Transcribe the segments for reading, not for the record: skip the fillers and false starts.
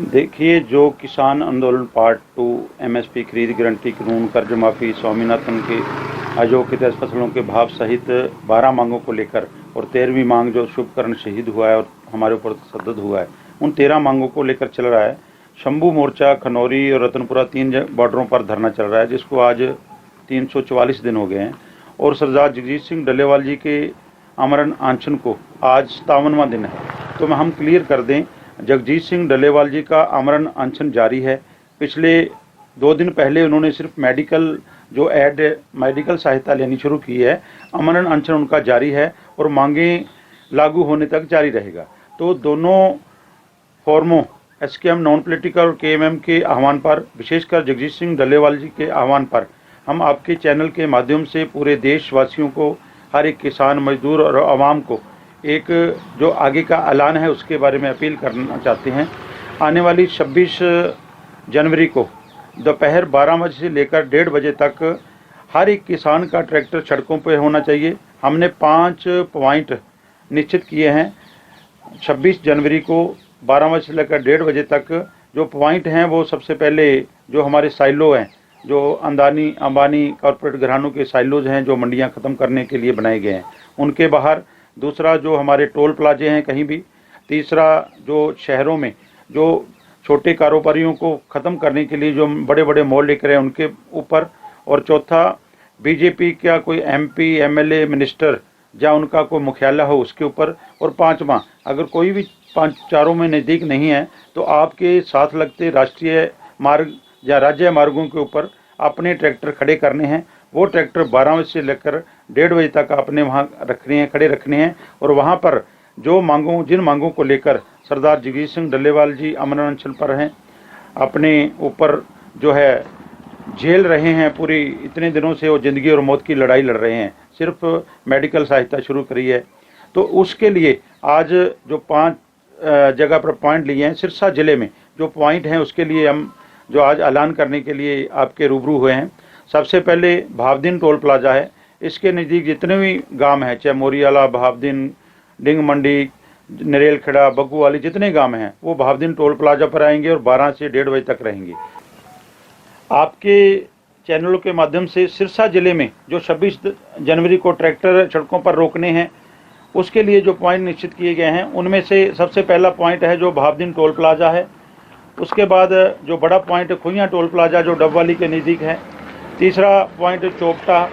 देखिए, जो किसान आंदोलन पार्ट 2, एमएसपी खरीद गारंटी कानून, कर्ज माफ़ी, स्वामीनाथन के आयोग के तहत फसलों के भाव सहित 12 मांगों को लेकर और 13वीं मांग जो शुभकर्ण शहीद हुआ है और हमारे ऊपर तशद्दुद हुआ है, उन 13 मांगों को लेकर चल रहा है। शंभू मोर्चा खनौरी और रतनपुरा 3 बॉर्डरों पर धरना चल रहा है, जिसको आज 344 दिन हो गए हैं। और सरदार जगजीत सिंह डल्लेवाल जी के आमरण अनशन को आज 57वां दिन है। तो हम क्लियर कर दें, जगजीत सिंह डल्लेवाल जी का आमरण अनशन जारी है। पिछले 2 दिन पहले उन्होंने सिर्फ मेडिकल सहायता लेनी शुरू की है। आमरण अनशन उनका जारी है और मांगें लागू होने तक जारी रहेगा। तो दोनों फॉर्मों एसकेएम नॉन पॉलिटिकल और केएमएम के आह्वान पर, विशेषकर जगजीत सिंह डल्लेवाल जी के आह्वान पर, हम आपके चैनल के माध्यम से पूरे देशवासियों को, हर एक किसान, मजदूर और आवाम को एक जो आगे का ऐलान है उसके बारे में अपील करना चाहते हैं। आने वाली 26 जनवरी को दोपहर 12 बजे से लेकर 1:30 बजे तक हर एक किसान का ट्रैक्टर सड़कों पर होना चाहिए। हमने 5 पॉइंट निश्चित किए हैं। 26 जनवरी को 12 बजे से लेकर 1:30 बजे तक जो पॉइंट हैं, वो सबसे पहले जो हमारे साइलो हैं, जो अंबानी कॉरपोरेट घरानों के साइलोज हैं, जो मंडियां ख़त्म करने के लिए बनाए गए हैं, उनके बाहर। दूसरा, जो हमारे टोल प्लाजे हैं कहीं भी। तीसरा, जो शहरों में जो छोटे कारोबारियों को ख़त्म करने के लिए जो बड़े बड़े मॉल लेकर हैं, उनके ऊपर। और चौथा, बीजेपी का कोई एमपी, एमएलए, मिनिस्टर या उनका कोई मुख्यालय हो, उसके ऊपर। और पांचवा, अगर कोई भी चारों में नज़दीक नहीं है तो आपके साथ लगते राष्ट्रीय मार्ग या राज्य मार्गों के ऊपर अपने ट्रैक्टर खड़े करने हैं। वो ट्रैक्टर 12 बजे से लेकर 1:30 बजे तक आपने वहाँ खड़े रखने हैं। और वहाँ पर जिन मांगों को लेकर सरदार जगजीत सिंह डल्लेवाल जी आमरण अनशन पर हैं, अपने ऊपर जो है झेल रहे हैं, पूरी इतने दिनों से वो ज़िंदगी और मौत की लड़ाई लड़ रहे हैं, सिर्फ मेडिकल सहायता शुरू करी है। तो उसके लिए आज जो 5 जगह पर पॉइंट लिए हैं, सिरसा ज़िले में जो पॉइंट हैं, उसके लिए हम जो आज ऐलान करने के लिए आपके रूबरू हुए हैं। सबसे पहले भावदीन टोल प्लाजा है। इसके नज़दीक जितने भी गांव हैं, चाहे मोरियाला, भावदीन, डिंग मंडी, नरेलखेड़ा, बग्गू वाली, जितने गांव हैं, वो भावदीन टोल प्लाजा पर आएंगे और 12 से 1:30 बजे तक रहेंगे। आपके चैनलों के माध्यम से सिरसा ज़िले में जो 26 जनवरी को ट्रैक्टर सड़कों पर रोकने हैं, उसके लिए जो पॉइंट निश्चित किए गए हैं, उनमें से सबसे पहला पॉइंट है जो भावदीन टोल प्लाजा है। उसके बाद जो बड़ा पॉइंट खुइयाँ टोल प्लाजा जो डबवाली के नज़दीक है। तीसरा पॉइंट चोपटा,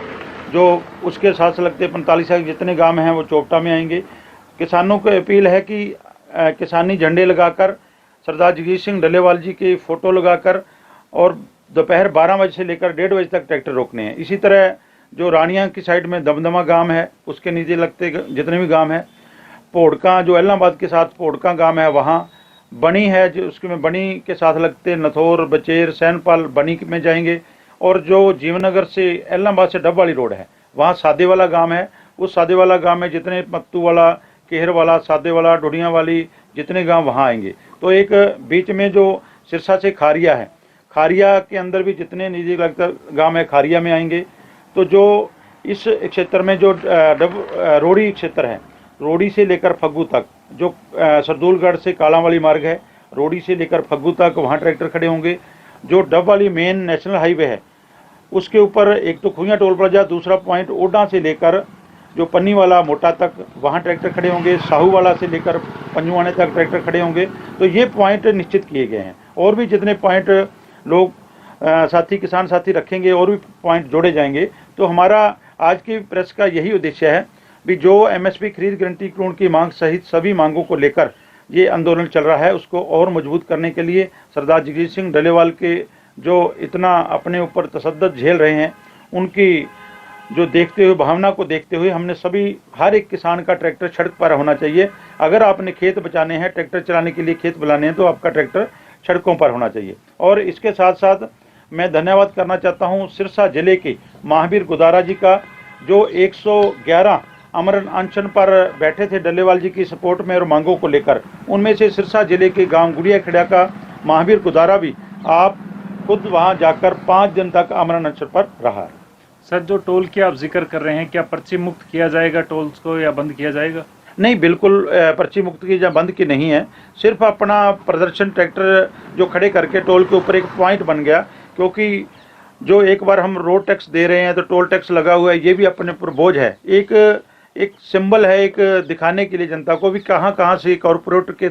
जो उसके साथ लगते 45 के जितने गांव हैं वो चोपटा में आएंगे। किसानों को अपील है कि किसानी झंडे लगाकर, सरदार जगजीत सिंह डल्लेवाल जी की फ़ोटो लगाकर और दोपहर 12 बजे से लेकर 1:30 बजे तक ट्रैक्टर रोकने हैं। इसी तरह जो रानिया की साइड में दमदमा गांव है, उसके नीचे लगते जितने भी गांव हैं, पोड़का जो इलाहाबाद के साथ पोड़का गांव है, वहाँ बनी है जो उसके में बनी के साथ लगते नथौर, बचेर, सैनपाल, बनी में जाएंगे। और जो जीवनगर से इलाहाबाद से डब वाली रोड है, वहाँ सादे वाला गांव है। उस सादे वाला गांव में जितने मत्तू वाला, केहर वाला, सादे वाला, डोडियाँ वाली जितने गांव वहाँ आएंगे। तो एक बीच में जो सिरसा से खारिया है, खारिया के अंदर भी जितने निजी लगता गांव है खारिया में आएंगे। तो जो इस क्षेत्र में जो रोड़ी क्षेत्र है, रोड़ी से लेकर फग्गू तक, जो सरदूलगढ़ से कालांवाली मार्ग है, रोड़ी से लेकर फग्गू तक वहाँ ट्रैक्टर खड़े होंगे। जो डब वाली मेन नेशनल हाईवे है, उसके ऊपर एक तो खुइयाँ टोल प्लाजा, दूसरा पॉइंट ओडा से लेकर जो पन्नी वाला मोटा तक वहाँ ट्रैक्टर खड़े होंगे। साहू वाला से लेकर पंजुआने तक ट्रैक्टर खड़े होंगे। तो ये पॉइंट निश्चित किए गए हैं। और भी जितने पॉइंट लोग साथी, किसान साथी रखेंगे, और भी पॉइंट जोड़े जाएंगे। तो हमारा आज की प्रेस का यही उद्देश्य है भी जो एमएसपी खरीद गारंटी कानून की मांग सहित सभी मांगों को लेकर ये आंदोलन चल रहा है, उसको और मजबूत करने के लिए सरदार जगजीत सिंह डल्लेवाल के जो इतना अपने ऊपर तशद्दुद झेल रहे हैं, उनकी जो देखते हुए, भावना को देखते हुए, हमने सभी, हर एक किसान का ट्रैक्टर सड़क पर होना चाहिए। अगर आपने खेत बचाने हैं, ट्रैक्टर चलाने के लिए खेत बुलाने हैं, तो आपका ट्रैक्टर सड़कों पर होना चाहिए। और इसके साथ साथ मैं धन्यवाद करना चाहता हूँ सिरसा जिले के महावीर गुदारा जी का, जो 111 आमरण अनशन पर बैठे थे डल्लेवाल जी की सपोर्ट में और मांगों को लेकर। उनमें से सिरसा जिले के गांव गुड़िया खेड़ा का महावीर गुदारा भी आप खुद वहां जाकर 5 दिन तक आमरण अनशन पर रहा है। सर, जो टोल की आप जिक्र कर रहे हैं, क्या पर्ची मुक्त किया जाएगा टोल्स को या बंद किया जाएगा? नहीं, बिल्कुल पर्ची मुक्त की या बंद की नहीं है। सिर्फ अपना प्रदर्शन ट्रैक्टर जो खड़े करके टोल के ऊपर एक पॉइंट बन गया, क्योंकि जो एक बार हम रोड टैक्स दे रहे हैं तो टोल टैक्स लगा हुआ है, ये भी अपने ऊपर बोझ है। एक सिंबल है, एक दिखाने के लिए जनता को भी कहाँ कहाँ से कॉरपोरेट के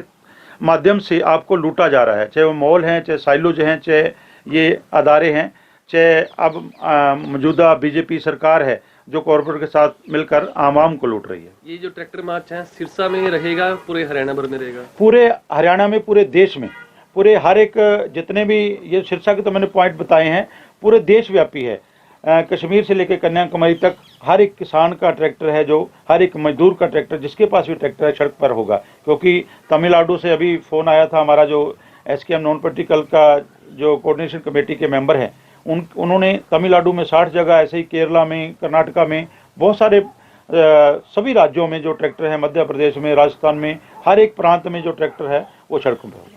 माध्यम से आपको लूटा जा रहा है, चाहे वो मॉल हैं, चाहे साइलोज हैं, चाहे ये अदारे हैं, चाहे अब मौजूदा बीजेपी सरकार है जो कॉरपोरेट के साथ मिलकर आवाम को लूट रही है। ये जो ट्रैक्टर मार्च है सिरसा में रहेगा, पूरे हरियाणा भर में रहेगा? पूरे हरियाणा में, पूरे देश में, पूरे हर एक जितने भी ये सिरसा के तो मैंने पॉइंट बताए हैं, पूरे देशव्यापी है। कश्मीर से लेकर कन्याकुमारी तक हर एक किसान का ट्रैक्टर है, जो हर एक मजदूर का ट्रैक्टर, जिसके पास भी ट्रैक्टर है सड़क पर होगा। क्योंकि तमिलनाडु से अभी फ़ोन आया था, हमारा जो SKM नॉन पॉलिटिकल का जो कोऑर्डिनेशन कमेटी के मेंबर हैं, उन्होंने तमिलनाडु में 60 जगह, ऐसे ही केरला में, कर्नाटका में, बहुत सारे सभी राज्यों में जो ट्रैक्टर है, मध्य प्रदेश में, राजस्थान में, हर एक प्रांत में जो ट्रैक्टर है वो सड़कों पर।